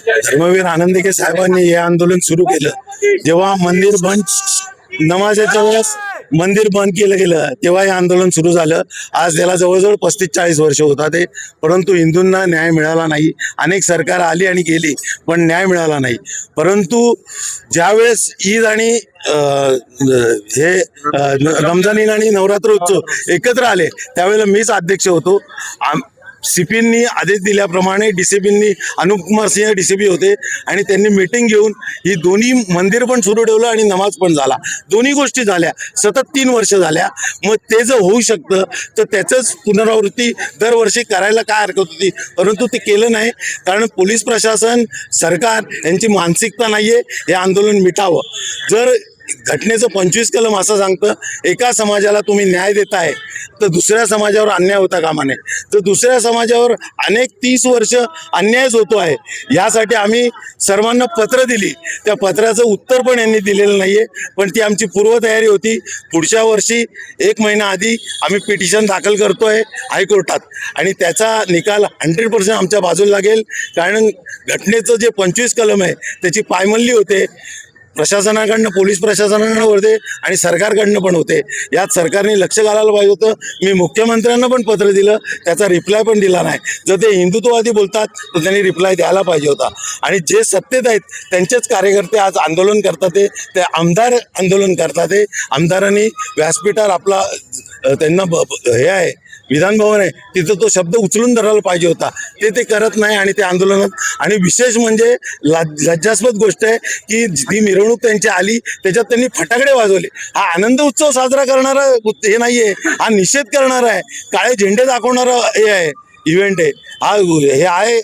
धर्मवीर आनंदीके साहेबांनी हे आंदोलन सुरू केलं जेव्हा मंदिर बंद, नमाजाच्या वेळेस मंदिर बंद केलं गेलं तेव्हा हे आंदोलन सुरू झालं. आज त्याला जवळजवळ 35-40 वर्ष होतात ते, परंतु हिंदूंना न्याय मिळाला नाही. अनेक सरकार आली आणि गेली पण न्याय मिळाला नाही. परंतु ज्यावेळेस ईद आणि हे रमजान ईद आणि नवरात्र उत्सव एकत्र आले त्यावेळेला मीच अध्यक्ष होतो. सीपींनी आदेश दिल्याप्रमाणे डीसीपींनी अनुपकुमार सिंह डीसीपी होते आणि त्यांनी मीटिंग घेऊन ही दोन्ही मंदिर पण सुरू ठेवलं आणि नमाज पण झाला. दोन्ही गोष्टी झाल्या. सतत 3 वर्ष झाल्या. मग ते जर होऊ शकतं तर त्याचंच पुनरावृत्ती दरवर्षी करायला काय हरकत होती, परंतु ते केलं नाही. कारण पोलीस प्रशासन, सरकार यांची मानसिकता नाहीये हे आंदोलन मिटावं. जर घटनेचं 25 कलम असं सांगतं एका समाजाला तुम्ही न्याय देताय तर दुसऱ्या समाजावर अन्याय होता कामा नये. तर दुसऱ्या समाजावर अनेक 30 वर्ष अन्यायच होतो आहे. यासाठी आम्ही सर्वांना पत्र दिली. त्या पत्राचं उत्तर पण यांनी दिलेलं नाहीये. पण ती आमची पूर्वतयारी होती. पुढच्या वर्षी 1 महिना आधी आम्ही पिटिशन दाखल करतोय हायकोर्टात आणि त्याचा निकाल 100% आमच्या बाजूला लागेल. कारण घटनेचं जे 25 कलम आहे त्याची पायमल्ली होते. प्रशासनाकडनं, पोलीस प्रशासनाकडनं होते आणि सरकारकडनं पण होते. यात सरकारने लक्ष घालायला पाहिजे होतं. मी मुख्यमंत्र्यांना पण पत्र दिलं, त्याचा रिप्लाय पण दिला नाही. जर ते हिंदुत्ववादी बोलतात तर त्यांनी रिप्लाय द्यायला पाहिजे होता. आणि जे सत्तेत आहेत त्यांचेच कार्यकर्ते आज आंदोलन करतात. ते आमदार आंदोलन करतात. आमदारांनी व्यासपीठावर आपला त्यांना हे आहे विधान भवन आहे तिथं तो शब्द उचलून धरायला पाहिजे होता. ते करत नाही आणि ते आंदोलनात. आणि विशेष म्हणजे लज्जास्पद गोष्ट आहे की जी मिरवणूक त्यांची आली त्याच्यात त्यांनी फटाकडे वाजवले. हा आनंद उत्सव साजरा करणारा हे नाहीये, हा निषेध करणारा आहे, काळे झेंडे दाखवणारा हे आहे इव्हेंट आहे.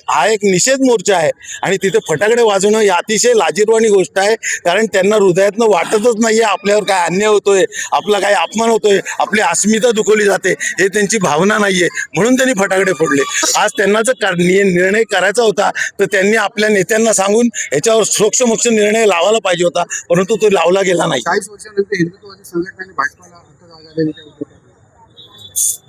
हा एक निषेध मोर्चा आहे आणि तिथे फटाकडे वाजवणं ही अतिशय लाजिरवाणी गोष्ट आहे. कारण त्यांना हृदयातनं वाटतच नाहीये आपल्यावर काय अन्याय होतोय, आपला काय अपमान होतोय, आपली अस्मिता दुखवली जाते हे त्यांची भावना नाहीये. म्हणून त्यांनी फटाकडे फोडले. आज त्यांना जर निर्णय करायचा होता तर त्यांनी आपल्या नेत्यांना सांगून याच्यावर सोक्षमोक्ष निर्णय लावायला पाहिजे होता, परंतु तो लावला गेला नाही. 40 वर्षानंतर हिंदुत्ववादी संघटनांनी भाजपाला आता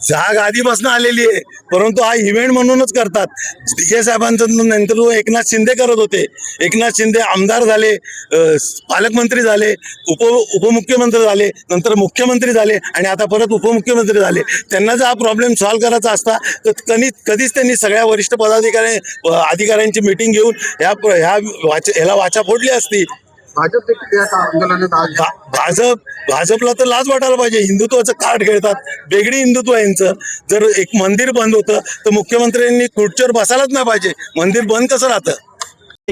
जाग आधीपासून आलेली आहे, परंतु हा इव्हेंट म्हणूनच करतात. दिघे साहेबांचं नेतृत्व एकनाथ शिंदे करत होते. एकनाथ शिंदे आमदार झाले, पालकमंत्री झाले, उपमुख्यमंत्री झाले, नंतर मुख्यमंत्री झाले आणि आता परत उपमुख्यमंत्री झाले. त्यांना जर हा प्रॉब्लेम सॉल्व्ह करायचा असता तर कधीच त्यांनी सगळ्या वरिष्ठ अधिकाऱ्यांची मीटिंग घेऊन ह्याला वाचा फोडली असती. भाजप देखील या आंदोलनात भाजपला तर लाज वाटायला पाहिजे. हिंदुत्वाचं कार्ड खेळतात, वेगळी हिंदुत्व यांचं. जर एक मंदिर बंद होतं तर मुख्यमंत्र्यांनी खुर्चीवर बसायलाच नाही पाहिजे. मंदिर बंद कसं राहतं?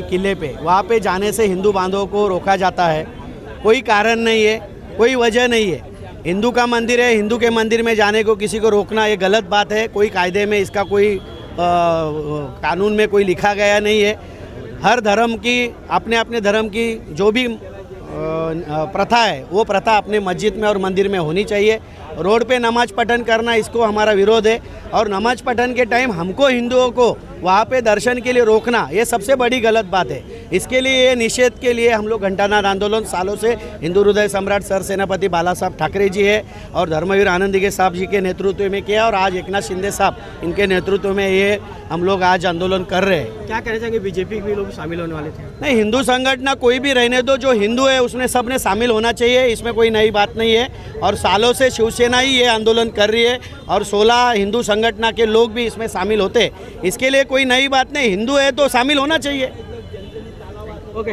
किले पे वहाँ पे जाने से हिंदू बांधवों को रोका जाता है. कोई कारण नहीं है, कोई वजह नहीं है. हिंदू का मंदिर है, हिंदू के मंदिर में जाने को किसी को रोकना ये गलत बात है. कोई कायदे में इसका कोई कानून में कोई लिखा गया नहीं है. हर धर्म की अपने अपने धर्म की जो भी प्रथा है वो प्रथा अपने मस्जिद में और मंदिर में होनी चाहिए. रोड पे नमाज पठन करना इसको हमारा विरोध है. और नमाज पठन के टाइम हमको हिंदुओं को वहाँ पे दर्शन के लिए रोकना ये सबसे बड़ी गलत बात है. इसके लिए ये निषेध के लिए हम लोग घंटानाद आंदोलन सालों से हिंदू हृदय सम्राट सर सेनापति बाला साहब ठाकरे जी है और धर्मवीर आनंदीके साहब जी के नेतृत्व में किया और आज एकनाथ शिंदे साहब इनके नेतृत्व में ये हम लोग आज आंदोलन कर रहे हैं. क्या कहना चाहेंगे? बीजेपी भी लोग शामिल होने वाले थे. नहीं, हिंदू संगठन कोई भी रहने दो, जो हिंदू है उसमें सब ने शामिल होना चाहिए. इसमें कोई नई बात नहीं है. और सालों से शिवसेना ही ये आंदोलन कर रही है और 16 हिंदू संगठन के लोग भी इसमें शामिल होते. इसके लिए कोई नई बात नहीं. हिंदू है तो शामिल होना चाहिए. ओके.